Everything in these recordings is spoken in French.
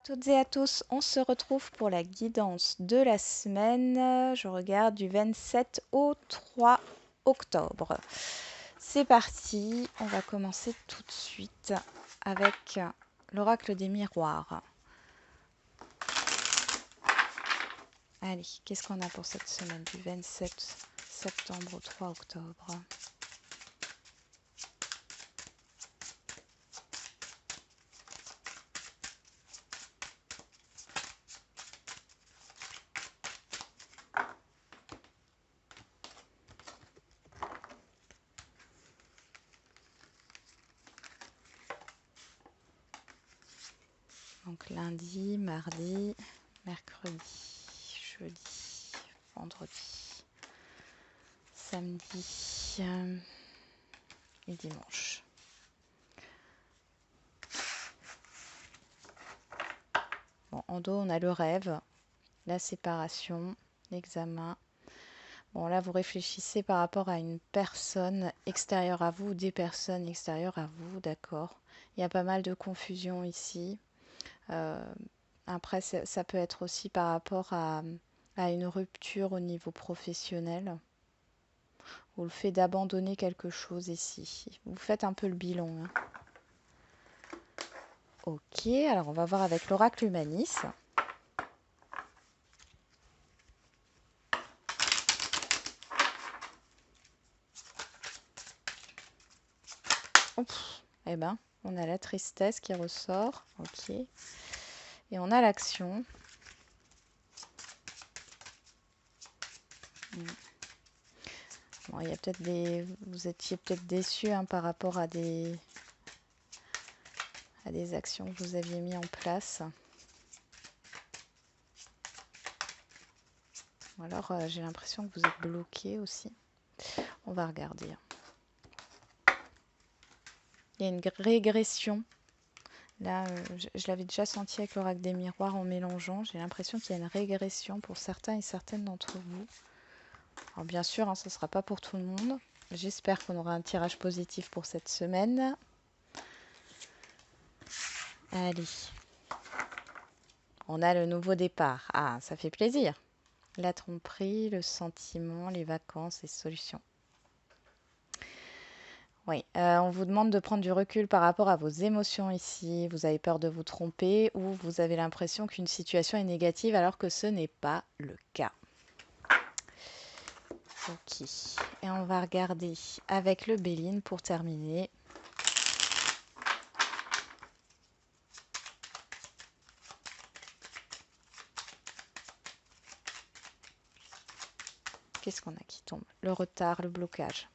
Toutes et à tous, on se retrouve pour la guidance de la semaine. Je regarde du 27 au 3 octobre. C'est parti, on va commencer tout de suite avec l'oracle des miroirs. Allez, qu'est-ce qu'on a pour cette semaine du 27 septembre au 3 octobre? Donc lundi, mardi, mercredi, jeudi, vendredi, samedi et dimanche. Bon, en dos, on a le rêve, la séparation, l'examen. Bon, là, vous réfléchissez par rapport à une personne extérieure à vous ou des personnes extérieures à vous, d'accord? Il y a pas mal de confusion ici. Euh, Après, ça peut être aussi par rapport à une rupture au niveau professionnel ou le fait d'abandonner quelque chose ici. Vous faites un peu le bilan, hein. Ok, alors on va voir avec l'oracle Humanis. Ouf, eh ben, on a la tristesse qui ressort. Ok. Et on a l'action. Bon, il y a peut-être vous étiez peut-être déçu hein, par rapport à des actions que vous aviez mis en place. Ou alors j'ai l'impression que vous êtes bloqué aussi. On va regarder. Il y a une régression. Là, je l'avais déjà senti avec l'oracle des miroirs en mélangeant. J'ai l'impression qu'il y a une régression pour certains et certaines d'entre vous. Alors bien sûr, hein, ce ne sera pas pour tout le monde. J'espère qu'on aura un tirage positif pour cette semaine. Allez. On a le nouveau départ. Ah, ça fait plaisir. La tromperie, le sentiment, les vacances et solutions. Oui, on vous demande de prendre du recul par rapport à vos émotions ici. Vous avez peur de vous tromper ou vous avez l'impression qu'une situation est négative alors que ce n'est pas le cas. Ok, et on va regarder avec le Béline pour terminer. Qu'est-ce qu'on a qui tombe? Le retard, le blocage.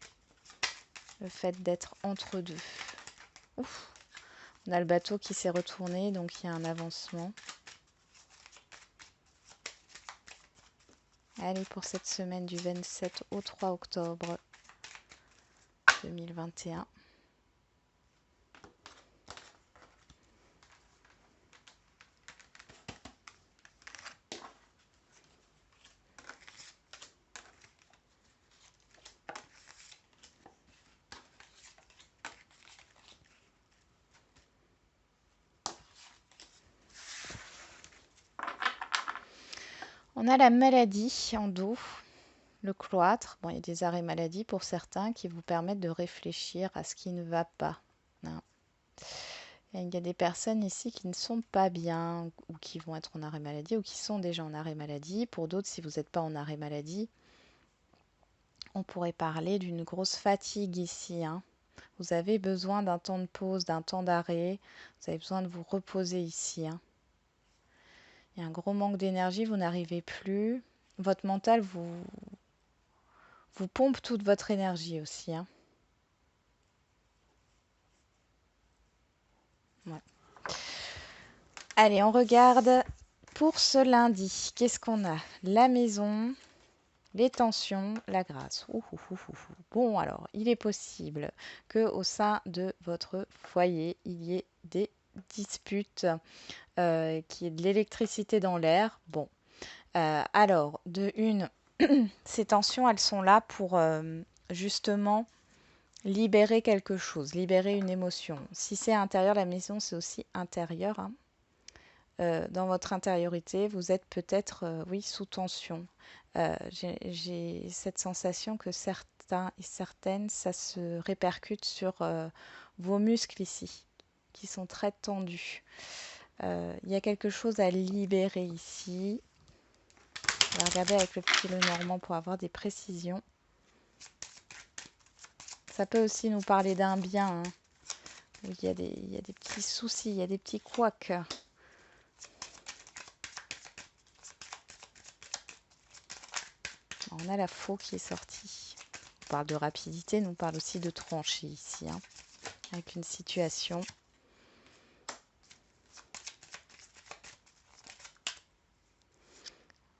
Le fait d'être entre deux. Ouf. On a le bateau qui s'est retourné, donc il y a un avancement. Allez, pour cette semaine du 27 au 3 octobre 2021. On a la maladie en dos, le cloître. Bon, il y a des arrêts maladie pour certains qui vous permettent de réfléchir à ce qui ne va pas, hein. Il y a des personnes ici qui ne sont pas bien ou qui vont être en arrêt maladie ou qui sont déjà en arrêt maladie. Pour d'autres, si vous n'êtes pas en arrêt maladie, on pourrait parler d'une grosse fatigue ici, hein. Vous avez besoin d'un temps de pause, d'un temps d'arrêt. Vous avez besoin de vous reposer ici, hein. Il y a un gros manque d'énergie, vous n'arrivez plus. Votre mental vous pompe toute votre énergie aussi, hein. Ouais. Allez, on regarde pour ce lundi. Qu'est-ce qu'on a? La maison, les tensions, la grâce. Ouh, ouh, ouh, ouh. Bon, alors, il est possible que au sein de votre foyer, il y ait des disputes, qu'il y ait de l'électricité dans l'air. Bon, alors, de une, ces tensions, elles sont là pour justement libérer quelque chose, libérer une émotion. Si c'est intérieur, la maison, c'est aussi intérieur, hein. dans votre intériorité, vous êtes peut-être, oui, sous tension. J'ai cette sensation que certains et certaines, ça se répercute sur vos muscles ici, qui sont très tendus. Il y a quelque chose à libérer ici. On va regarder avec le petit Lenormand pour avoir des précisions. Ça peut aussi nous parler d'un bien, hein, où il y a des petits soucis, il y a des petits couacs. On a la faux qui est sortie. On parle de rapidité, nous on parle aussi de trancher ici, hein, avec une situation.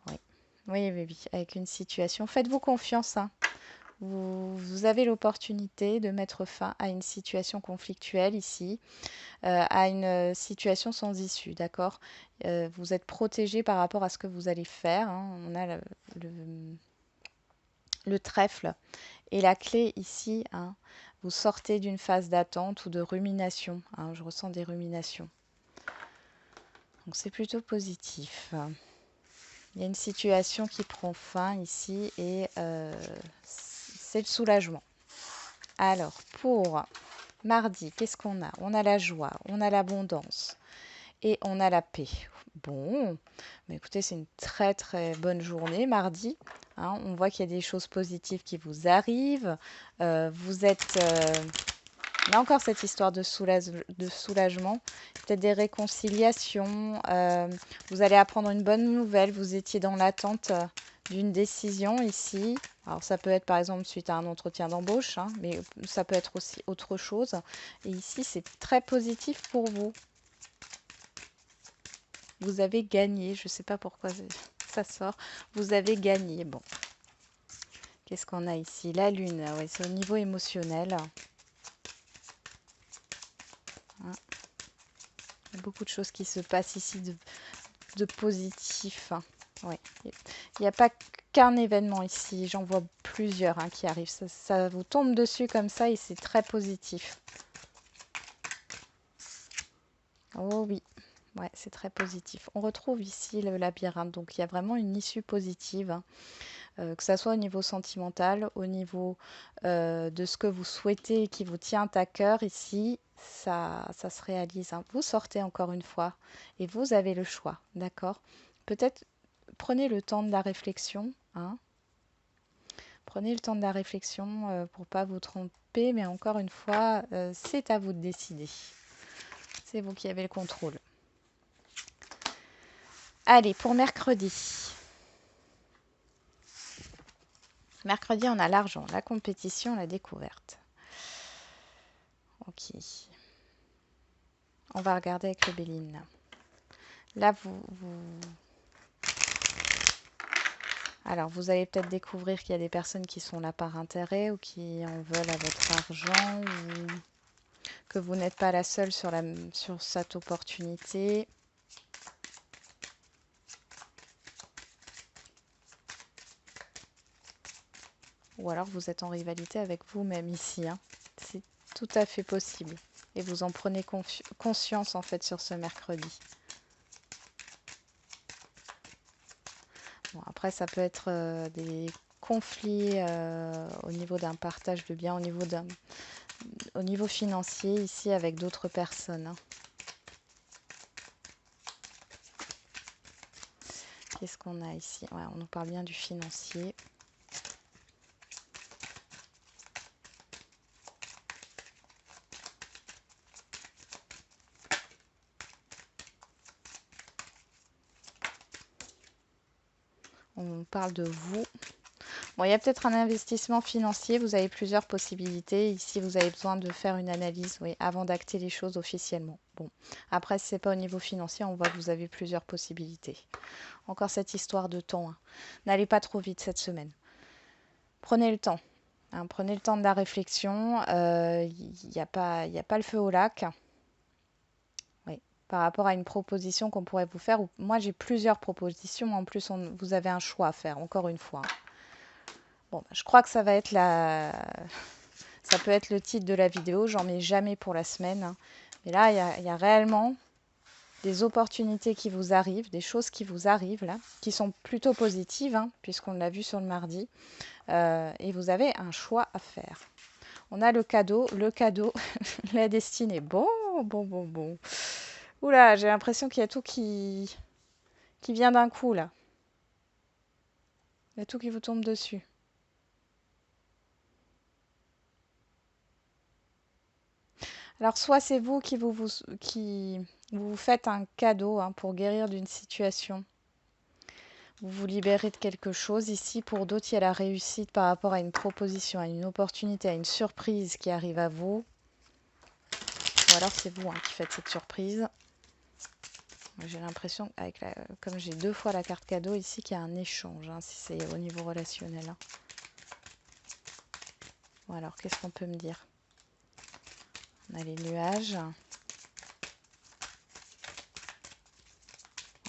Oui, oui, oui, oui, avec une situation. Faites-vous confiance, hein. Vous avez l'opportunité de mettre fin à une situation conflictuelle ici, à une situation sans issue, d'accord? Vous êtes protégé par rapport à ce que vous allez faire, hein. On a le, le trèfle et la clé ici, hein. Vous sortez d'une phase d'attente ou de rumination, hein. Je ressens des ruminations. Donc c'est plutôt positif. Il y a une situation qui prend fin ici et c'est le soulagement. Alors, pour mardi, qu'est-ce qu'on a? On a la joie, on a l'abondance et on a la paix. Bon, mais écoutez, c'est une très très bonne journée mardi, hein. On voit qu'il y a des choses positives qui vous arrivent. Vous êtes... Là encore, cette histoire de soulagement, peut-être des réconciliations. Vous allez apprendre une bonne nouvelle. Vous étiez dans l'attente d'une décision ici. Alors, ça peut être par exemple suite à un entretien d'embauche, hein, mais ça peut être aussi autre chose. Et ici, c'est très positif pour vous. Vous avez gagné. Je ne sais pas pourquoi ça sort. Vous avez gagné. Bon. Qu'est-ce qu'on a ici? La lune. Ouais, c'est au niveau émotionnel. Hein. Il y a beaucoup de choses qui se passent ici de positif. Hein. Ouais. Il n'y a pas qu'un événement ici. J'en vois plusieurs, hein, qui arrivent. Ça vous tombe dessus comme ça et c'est très positif. Oh oui. Ouais, c'est très positif. On retrouve ici le labyrinthe. Donc, il y a vraiment une issue positive, hein. Que ça soit au niveau sentimental, au niveau de ce que vous souhaitez et qui vous tient à cœur ici, ça se réalise, hein. Vous sortez encore une fois et vous avez le choix, d'accord? Peut-être prenez le temps de la réflexion, hein. Prenez le temps de la réflexion pour ne pas vous tromper, mais encore une fois, c'est à vous de décider. C'est vous qui avez le contrôle. Allez, pour mercredi. Mercredi, on a l'argent, la compétition, la découverte. Ok. On va regarder avec le Béline. Là, alors, vous allez peut-être découvrir qu'il y a des personnes qui sont là par intérêt ou qui en veulent à votre argent ou que vous n'êtes pas la seule sur cette opportunité. Ou alors vous êtes en rivalité avec vous-même ici, hein. C'est tout à fait possible. Et vous en prenez conscience en fait sur ce mercredi. Bon, après, ça peut être des conflits au niveau d'un partage de biens, au niveau financier ici avec d'autres personnes, hein. Qu'est-ce qu'on a ici? Ouais, on nous parle bien du financier. On parle de vous. Bon, il y a peut-être un investissement financier. Vous avez plusieurs possibilités. Ici, vous avez besoin de faire une analyse, oui, avant d'acter les choses officiellement. Bon, après, si ce n'est pas au niveau financier, on voit que vous avez plusieurs possibilités. Encore cette histoire de temps, hein. N'allez pas trop vite cette semaine. Prenez le temps, hein. Prenez le temps de la réflexion. Il n'y a pas le feu au lac. Oui, par rapport à une proposition qu'on pourrait vous faire. Moi, j'ai plusieurs propositions. En plus, vous avez un choix à faire, encore une fois. Bon, je crois que ça va être ça peut être le titre de la vidéo. J'en mets jamais pour la semaine, hein. Mais là, il y a réellement des opportunités qui vous arrivent, des choses qui vous arrivent là, qui sont plutôt positives, hein, puisqu'on l'a vu sur le mardi. Et vous avez un choix à faire. On a le cadeau, la destinée. Bon, bon, bon, bon. Oula, j'ai l'impression qu'il y a tout qui vient d'un coup là. Il y a tout qui vous tombe dessus. Alors, soit c'est vous qui vous faites un cadeau hein, pour guérir d'une situation. Vous vous libérez de quelque chose. Ici, pour d'autres, il y a la réussite par rapport à une proposition, à une opportunité, à une surprise qui arrive à vous. Ou alors c'est vous hein, qui faites cette surprise. J'ai l'impression, comme j'ai 2 fois la carte cadeau ici, qu'il y a un échange, hein, si c'est au niveau relationnel. Hein. Bon, alors, qu'est-ce qu'on peut me dire? On a les nuages.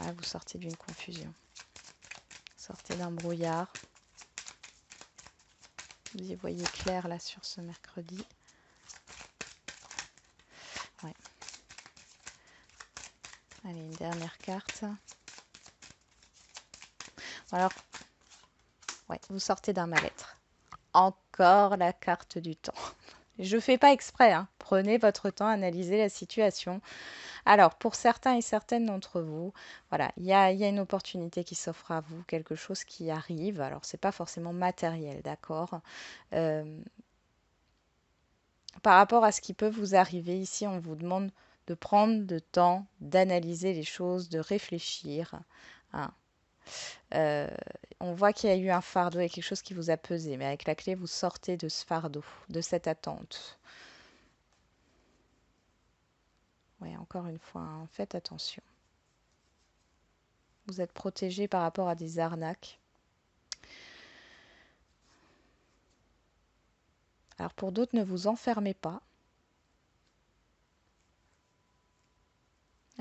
Ouais, vous sortez d'une confusion. Sortez d'un brouillard. Vous y voyez clair là sur ce mercredi. Ouais. Allez, une dernière carte. Alors, ouais, vous sortez d'un mal-être. Encore la carte du temps. Je ne fais pas exprès, hein. Prenez votre temps, analysez la situation. Alors, pour certains et certaines d'entre vous, voilà, il y a une opportunité qui s'offre à vous, quelque chose qui arrive. Alors, ce n'est pas forcément matériel, d'accord. Par rapport à ce qui peut vous arriver, ici, on vous demande de prendre le temps d'analyser les choses, de réfléchir. Hein. On voit qu'il y a eu un fardeau et quelque chose qui vous a pesé, mais avec la clé, vous sortez de ce fardeau, de cette attente. Oui, encore une fois, hein, faites attention. Vous êtes protégé par rapport à des arnaques. Alors pour d'autres, ne vous enfermez pas.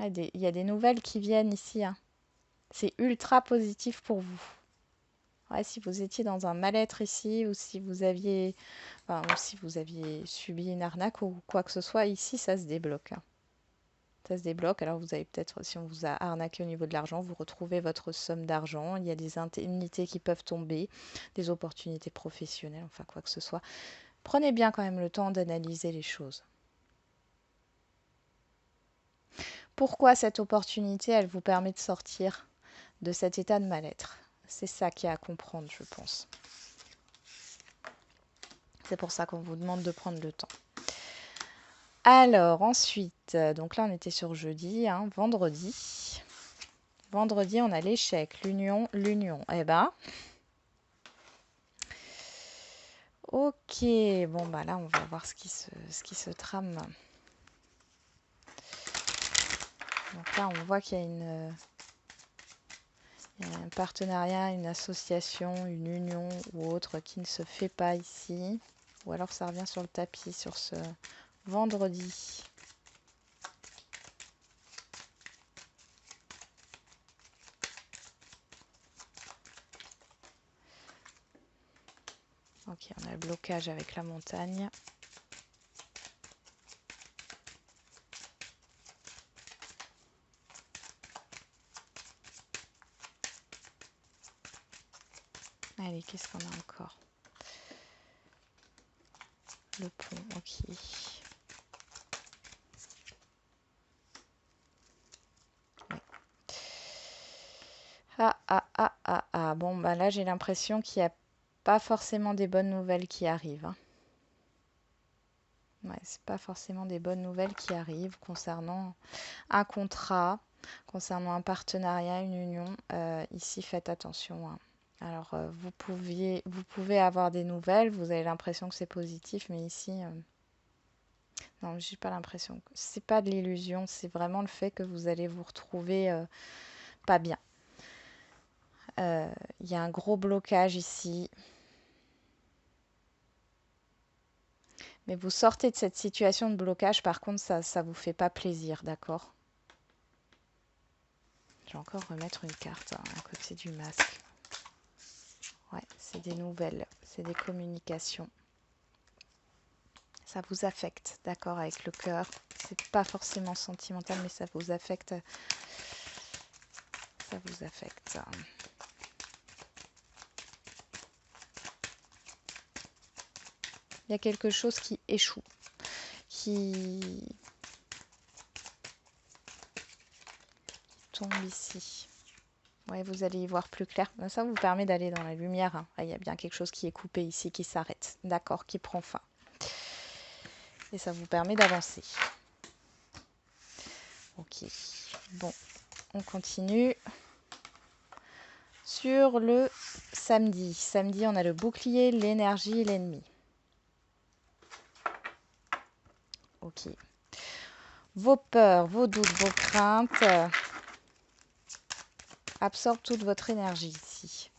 Il y a des nouvelles qui viennent ici. Hein. C'est ultra positif pour vous. Ouais, si vous étiez dans un mal-être ici, ou si vous aviez, enfin, ou si vous aviez subi une arnaque ou quoi que ce soit, ici, ça se débloque. Hein. Ça se débloque. Alors vous avez peut-être, si on vous a arnaqué au niveau de l'argent, vous retrouvez votre somme d'argent. Il y a des indemnités qui peuvent tomber, des opportunités professionnelles, enfin quoi que ce soit. Prenez bien quand même le temps d'analyser les choses. Pourquoi cette opportunité, elle vous permet de sortir de cet état de mal-être? C'est ça qu'il y a à comprendre, je pense. C'est pour ça qu'on vous demande de prendre le temps. Alors, ensuite, donc là, on était sur jeudi, hein, vendredi. Vendredi, on a l'échec, l'union. Eh ben, ok. Bon, bah là, on va voir ce qui se trame. Donc là, on voit qu'il y a un partenariat, une association, une union ou autre qui ne se fait pas ici. Ou alors ça revient sur le tapis, sur ce vendredi. Ok, on a le blocage avec la montagne. Allez, qu'est-ce qu'on a encore? Le pont, ok. Ouais. Ah. Bon, bah là, j'ai l'impression qu'il n'y a pas forcément des bonnes nouvelles qui arrivent. Hein. Ouais, c'est pas forcément des bonnes nouvelles qui arrivent concernant un contrat, concernant un partenariat, une union. Ici, faites attention. Hein. Alors, vous pouvez avoir des nouvelles, vous avez l'impression que c'est positif, mais ici, non, j'ai pas l'impression. C'est pas de l'illusion, c'est vraiment le fait que vous allez vous retrouver pas bien. Il y a un gros blocage ici. Mais vous sortez de cette situation de blocage, par contre, ça ne vous fait pas plaisir, d'accord? Je vais encore remettre une carte hein, à côté du masque. Ouais, c'est des nouvelles, c'est des communications. Ça vous affecte, d'accord, avec le cœur. C'est pas forcément sentimental, mais ça vous affecte. Ça vous affecte. Il y a quelque chose qui échoue, qui tombe ici. Ouais, vous allez y voir plus clair. Ça vous permet d'aller dans la lumière. Hein. Ah, il y a bien quelque chose qui est coupé ici, qui s'arrête. D'accord, qui prend fin. Et ça vous permet d'avancer. Ok. Bon, on continue. Sur le samedi. Samedi, on a le bouclier, l'énergie, l'ennemi. Ok. Vos peurs, vos doutes, vos craintes absorbent toute votre énergie ici.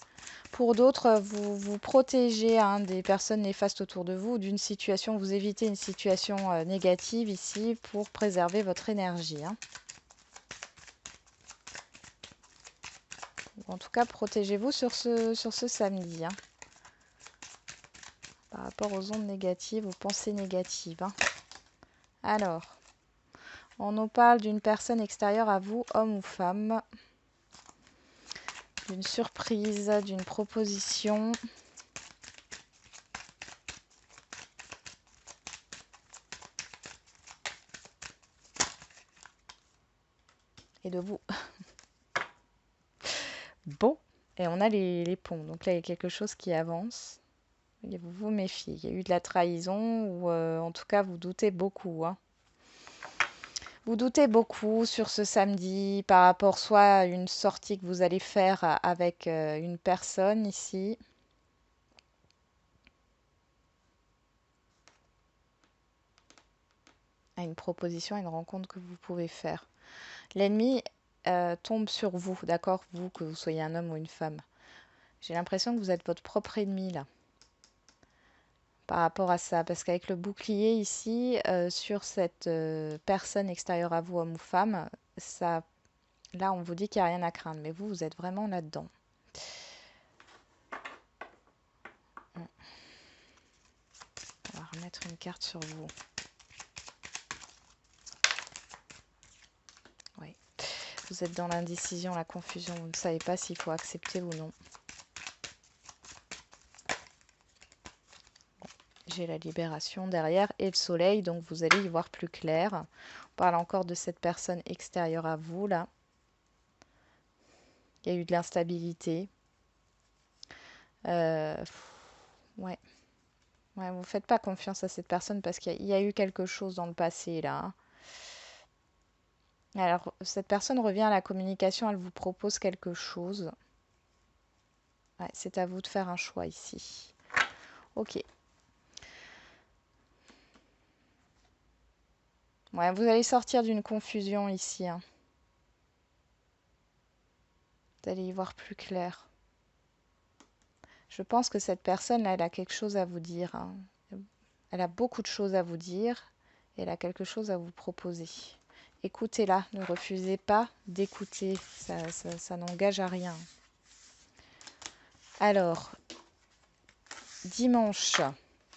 Pour d'autres, vous vous protégez des personnes néfastes autour de vous, d'une situation, vous évitez une situation négative ici pour préserver votre énergie. Hein. En tout cas, protégez-vous sur ce samedi. Hein. Par rapport aux ondes négatives, aux pensées négatives. Hein. Alors, on nous parle d'une personne extérieure à vous, homme ou femme. D'une surprise, d'une proposition. Et de vous. Bon, et on a les ponts. Donc là, il y a quelque chose qui avance. Et vous vous méfiez. Il y a eu de la trahison ou en tout cas, vous doutez beaucoup. Hein. Vous doutez beaucoup sur ce samedi par rapport soit à une sortie que vous allez faire avec une personne ici. À une proposition, à une rencontre que vous pouvez faire. L'ennemi tombe sur vous, d'accord? Vous, que vous soyez un homme ou une femme. J'ai l'impression que vous êtes votre propre ennemi là. Par rapport à ça, parce qu'avec le bouclier ici, sur cette personne extérieure à vous, homme ou femme, ça, là on vous dit qu'il n'y a rien à craindre, mais vous, vous êtes vraiment là-dedans. On va remettre une carte sur vous. Oui. Vous êtes dans l'indécision, la confusion, vous ne savez pas s'il faut accepter ou non. J'ai la libération derrière et le soleil, donc vous allez y voir plus clair. On parle encore de cette personne extérieure à vous, là. Il y a eu de l'instabilité. Ouais. Ouais, vous ne faites pas confiance à cette personne parce qu'il y a eu quelque chose dans le passé, là. Hein. Alors, cette personne revient à la communication, elle vous propose quelque chose. Ouais, c'est à vous de faire un choix ici. Ok. Ouais, vous allez sortir d'une confusion ici. Hein. Vous allez y voir plus clair. Je pense que cette personne-là, elle a quelque chose à vous dire. Hein. Elle a beaucoup de choses à vous dire et elle a quelque chose à vous proposer. Écoutez-la, ne refusez pas d'écouter, ça n'engage à rien. Alors, dimanche,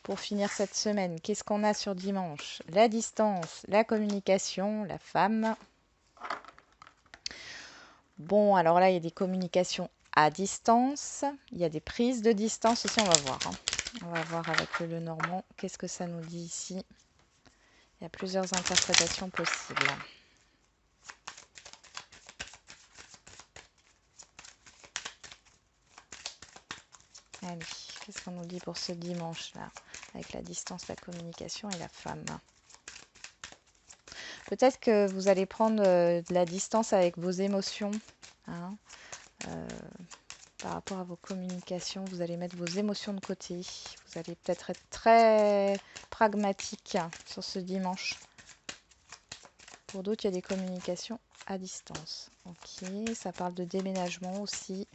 pour finir cette semaine, qu'est-ce qu'on a sur dimanche? La distance, la communication, la femme. Bon, alors là, il y a des communications à distance. Il y a des prises de distance aussi, on va voir. Hein. On va voir avec le Normand, qu'est-ce que ça nous dit ici. Il y a plusieurs interprétations possibles. Allez, qu'est-ce qu'on nous dit pour ce dimanche-là, avec la distance, la communication et la femme? Peut-être que vous allez prendre de la distance avec vos émotions. Hein, par rapport à vos communications, vous allez mettre vos émotions de côté. Vous allez peut-être être très pragmatique sur ce dimanche. Pour d'autres, il y a des communications à distance. Ok, ça parle de déménagement aussi.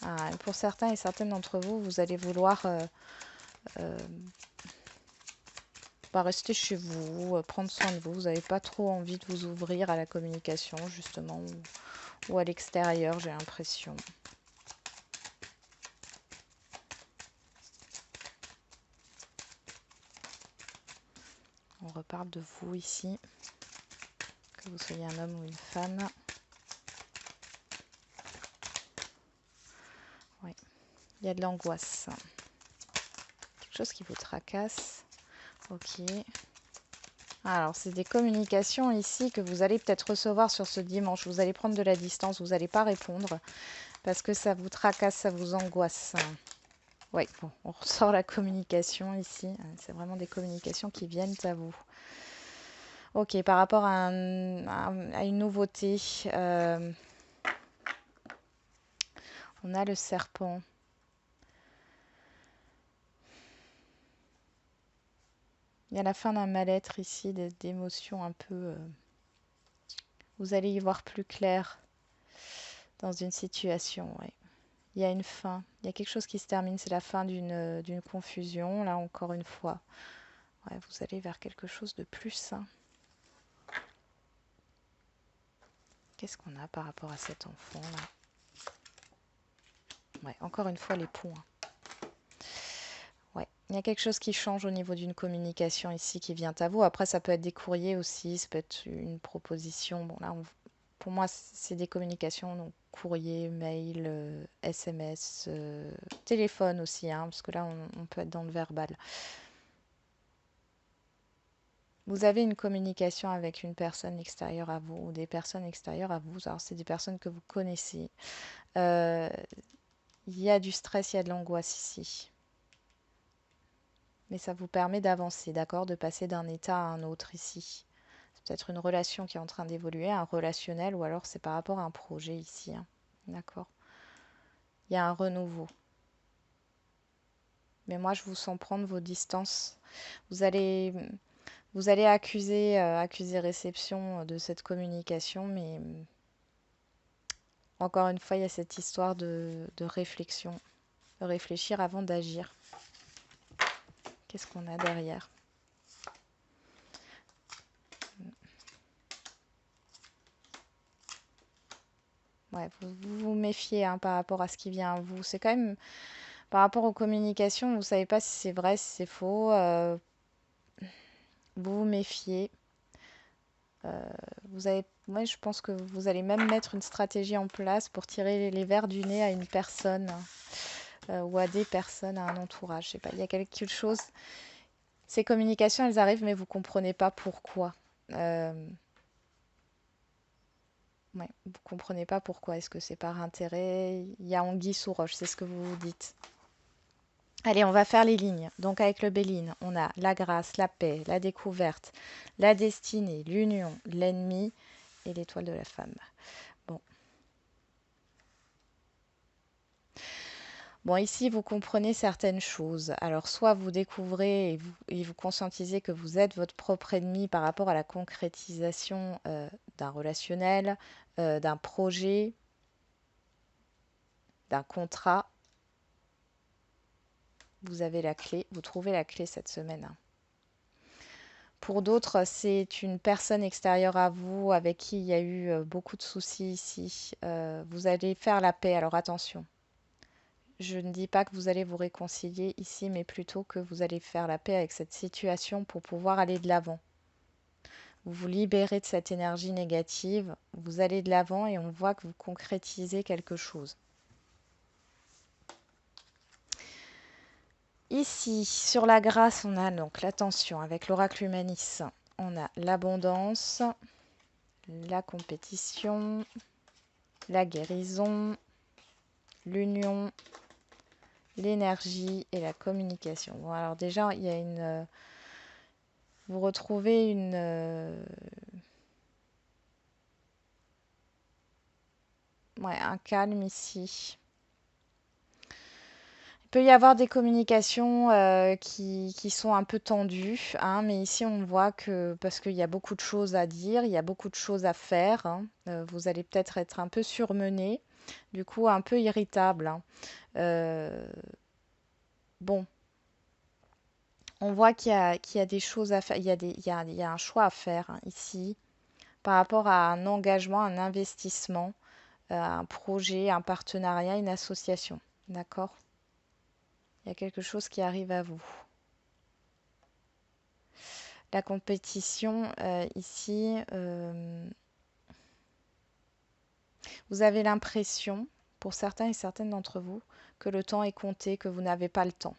Ah, pour certains et certaines d'entre vous, vous allez vouloir rester chez vous, prendre soin de vous. Vous n'avez pas trop envie de vous ouvrir à la communication, justement, ou à l'extérieur, j'ai l'impression. On reparle de vous ici, que vous soyez un homme ou une femme. Oui, il y a de l'angoisse. Quelque chose qui vous tracasse. Ok. Alors, c'est des communications ici que vous allez peut-être recevoir sur ce dimanche. Vous allez prendre de la distance, vous n'allez pas répondre parce que ça vous tracasse, ça vous angoisse. Oui, bon, on ressort la communication ici. C'est vraiment des communications qui viennent à vous. Ok, par rapport à une nouveauté, on a le serpent. Il y a la fin d'un mal-être ici, d'émotions un peu... vous allez y voir plus clair dans une situation, ouais. Il y a une fin, il y a quelque chose qui se termine, c'est la fin d'une confusion, là encore une fois. Ouais, vous allez vers quelque chose de plus sain. Qu'est-ce qu'on a par rapport à cet enfant-là? Ouais, encore une fois, les points. Ouais, il y a quelque chose qui change au niveau d'une communication ici qui vient à vous. Après, ça peut être des courriers aussi, ça peut être une proposition. Bon, là, pour moi, c'est des communications, donc courrier, mail, SMS, téléphone aussi, hein, parce que là, on peut être dans le verbal. Vous avez une communication avec une personne extérieure à vous ou des personnes extérieures à vous. Alors, c'est des personnes que vous connaissez. Euh, il y a du stress, il y a de l'angoisse ici. Mais ça vous permet d'avancer, d'accord? De passer d'un état à un autre ici. C'est peut-être une relation qui est en train d'évoluer, un relationnel, ou alors c'est par rapport à un projet ici, hein. D'accord? Il y a un renouveau. Mais moi, je vous sens prendre vos distances. Vous allez, vous allez accuser réception de cette communication, mais encore une fois, il y a cette histoire de réflexion, de réfléchir avant d'agir. Qu'est-ce qu'on a derrière? Ouais, vous vous méfiez, hein, par rapport à ce qui vient à vous. C'est quand même par rapport aux communications, vous ne savez pas si c'est vrai, si c'est faux. Vous vous méfiez. Moi, je pense que vous allez même mettre une stratégie en place pour tirer les vers du nez à une personne, ou à des personnes, à un entourage. Je sais pas, il y a quelque chose. Ces communications, elles arrivent, mais vous comprenez pas pourquoi. Euh, ouais, vous comprenez pas pourquoi. Est-ce que c'est par intérêt? Il y a anguille sous roche, c'est ce que vous vous dites. Allez, on va faire les lignes. Donc avec le Béline, on a la grâce, la paix, la découverte, la destinée, l'union, l'ennemi et l'étoile de la femme. Bon. Bon, ici, vous comprenez certaines choses. Alors, soit vous découvrez et vous conscientisez que vous êtes votre propre ennemi par rapport à la concrétisation d'un relationnel, d'un projet, d'un contrat. Vous avez la clé, vous trouvez la clé cette semaine, hein. Pour d'autres, c'est une personne extérieure à vous avec qui il y a eu beaucoup de soucis ici. Vous allez faire la paix, alors attention. Je ne dis pas que vous allez vous réconcilier ici, mais plutôt que vous allez faire la paix avec cette situation pour pouvoir aller de l'avant. Vous vous libérez de cette énergie négative, vous allez de l'avant et on voit que vous concrétisez quelque chose. Ici, sur la grâce, on a donc l'attention avec l'oracle humanis. On a l'abondance, la compétition, la guérison, l'union, l'énergie et la communication. Bon, alors déjà, il y a vous retrouvez ouais, un calme ici. Il peut y avoir des communications qui sont un peu tendues, hein, mais ici on voit que, parce qu'il y a beaucoup de choses à dire, il y a beaucoup de choses à faire, hein, vous allez peut-être être un peu surmené, du coup un peu irritable, hein. Euh, bon, on voit qu'il y a des choses à faire, il y a un choix à faire, hein, ici, par rapport à un engagement, un investissement, un projet, un partenariat, une association. D'accord? Il y a quelque chose qui arrive à vous. La compétition, ici, vous avez l'impression, pour certains et certaines d'entre vous, que le temps est compté, que vous n'avez pas le temps.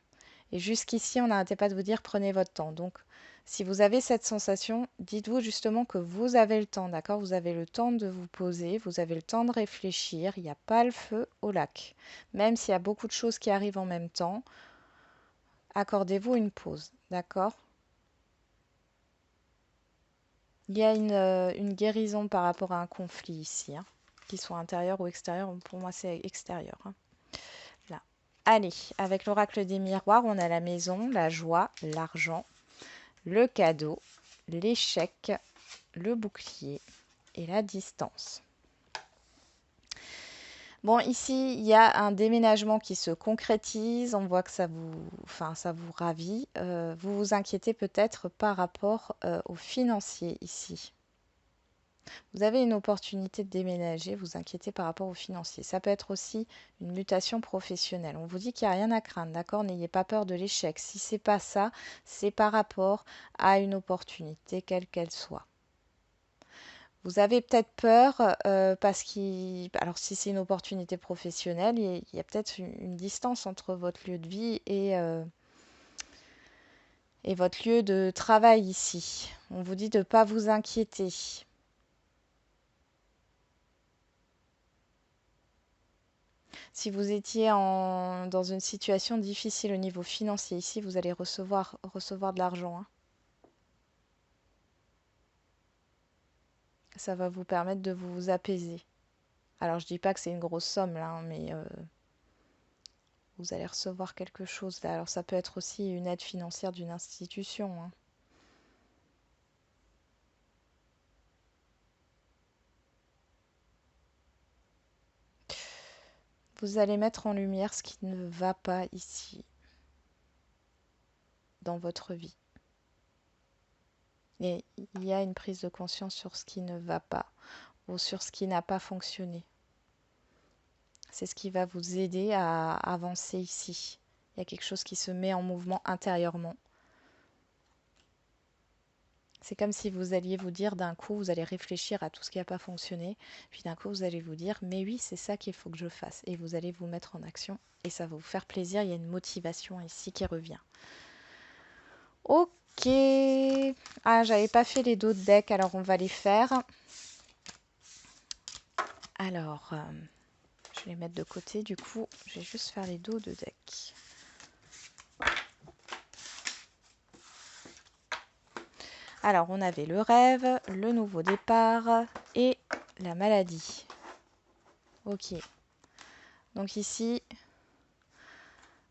Et jusqu'ici, on n'arrêtait pas de vous dire prenez votre temps. Donc, si vous avez cette sensation, dites-vous justement que vous avez le temps, d'accord? Vous avez le temps de vous poser, vous avez le temps de réfléchir. Il n'y a pas le feu au lac. Même s'il y a beaucoup de choses qui arrivent en même temps, accordez-vous une pause, d'accord? Il y a une guérison par rapport à un conflit ici, hein, qu'il soit intérieur ou extérieur. Pour moi, c'est extérieur, hein. Là. Allez, avec l'oracle des miroirs, on a la maison, la joie, l'argent, le cadeau, l'échec, le bouclier et la distance. Bon, ici, il y a un déménagement qui se concrétise. On voit que ça vous ravit. Vous vous inquiétez peut-être par rapport aux financiers ici. Vous avez une opportunité de déménager, vous inquiétez par rapport aux financiers. Ça peut être aussi une mutation professionnelle. On vous dit qu'il n'y a rien à craindre, d'accord? N'ayez pas peur de l'échec. Si c'est pas ça, c'est par rapport à une opportunité, quelle qu'elle soit. Vous avez peut-être peur parce qu'il... Alors si c'est une opportunité professionnelle, il y a peut-être une distance entre votre lieu de vie et votre lieu de travail ici. On vous dit de ne pas vous inquiéter. Si vous étiez dans une situation difficile au niveau financier, ici, vous allez recevoir de l'argent, hein. Ça va vous permettre de vous apaiser. Alors, je dis pas que c'est une grosse somme là, hein, mais vous allez recevoir quelque chose là. Alors, ça peut être aussi une aide financière d'une institution, hein. Vous allez mettre en lumière ce qui ne va pas ici, dans votre vie. Et il y a une prise de conscience sur ce qui ne va pas ou sur ce qui n'a pas fonctionné. C'est ce qui va vous aider à avancer ici. Il y a quelque chose qui se met en mouvement intérieurement. C'est comme si vous alliez vous dire d'un coup, vous allez réfléchir à tout ce qui n'a pas fonctionné, puis d'un coup, vous allez vous dire, mais oui, c'est ça qu'il faut que je fasse. Et vous allez vous mettre en action et ça va vous faire plaisir. Il y a une motivation ici qui revient. Ok. Ah, j'avais pas fait les dos de deck, alors on va les faire. Alors, je vais les mettre de côté. Du coup, je vais juste faire les dos de deck. Alors, on avait le rêve, le nouveau départ et la maladie. Ok. Donc ici,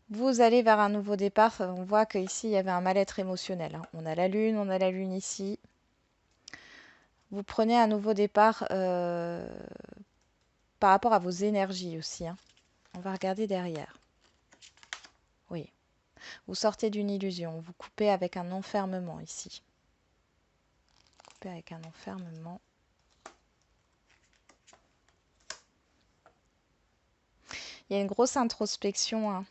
vous allez vers un nouveau départ. On voit qu'ici, il y avait un mal-être émotionnel, hein. On a la lune ici. Vous prenez un nouveau départ par rapport à vos énergies aussi, hein. On va regarder derrière. Oui. Vous sortez d'une illusion. Vous coupez avec un enfermement ici. Coupez avec un enfermement. Il y a une grosse introspection, hein.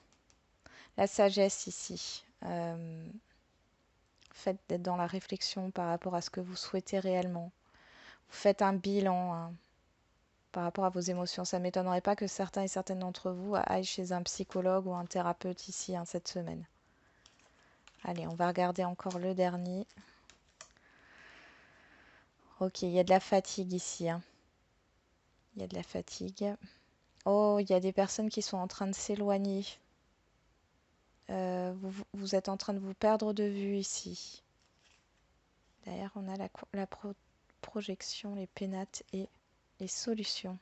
La sagesse ici. Faites d'être dans la réflexion par rapport à ce que vous souhaitez réellement. Vous faites un bilan, hein, par rapport à vos émotions. Ça ne m'étonnerait pas que certains et certaines d'entre vous aillent chez un psychologue ou un thérapeute ici, hein, cette semaine. Allez, on va regarder encore le dernier. Ok, il y a de la fatigue ici, hein. Il y a de la fatigue. Oh, il y a des personnes qui sont en train de s'éloigner. Vous êtes en train de vous perdre de vue ici. Derrière, on a la projection, les pénates et les solutions.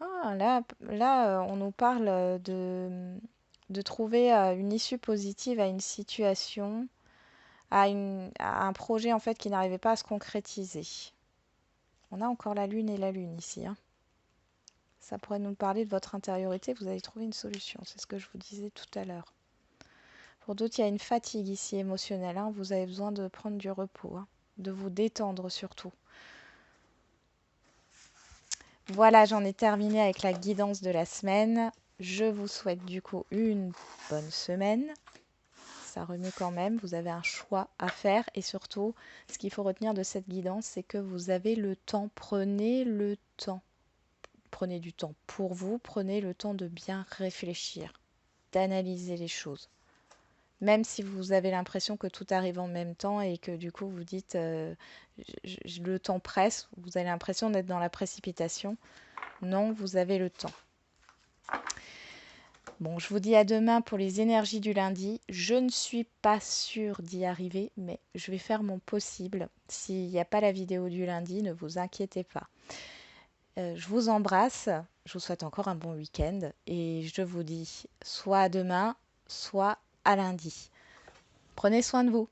Ah, là, on nous parle de trouver une issue positive à une situation, à un projet en fait qui n'arrivait pas à se concrétiser. On a encore la lune et la lune ici, hein. Ça pourrait nous parler de votre intériorité. Vous allez trouver une solution. C'est ce que je vous disais tout à l'heure. Pour d'autres, il y a une fatigue ici émotionnelle, hein. Vous avez besoin de prendre du repos, hein, de vous détendre surtout. Voilà, j'en ai terminé avec la guidance de la semaine. Je vous souhaite du coup une bonne semaine. ça remue quand même. Vous avez un choix à faire et surtout, ce qu'il faut retenir de cette guidance, c'est que vous avez le temps. Prenez le temps. Prenez du temps pour vous, prenez le temps de bien réfléchir, d'analyser les choses. Même si vous avez l'impression que tout arrive en même temps et que du coup vous dites le temps presse, vous avez l'impression d'être dans la précipitation. Non, vous avez le temps. Bon, je vous dis à demain pour les énergies du lundi. Je ne suis pas sûre d'y arriver, mais je vais faire mon possible. S'il n'y a pas la vidéo du lundi, ne vous inquiétez pas. Je vous embrasse, je vous souhaite encore un bon week-end et je vous dis soit à demain, soit à lundi. Prenez soin de vous.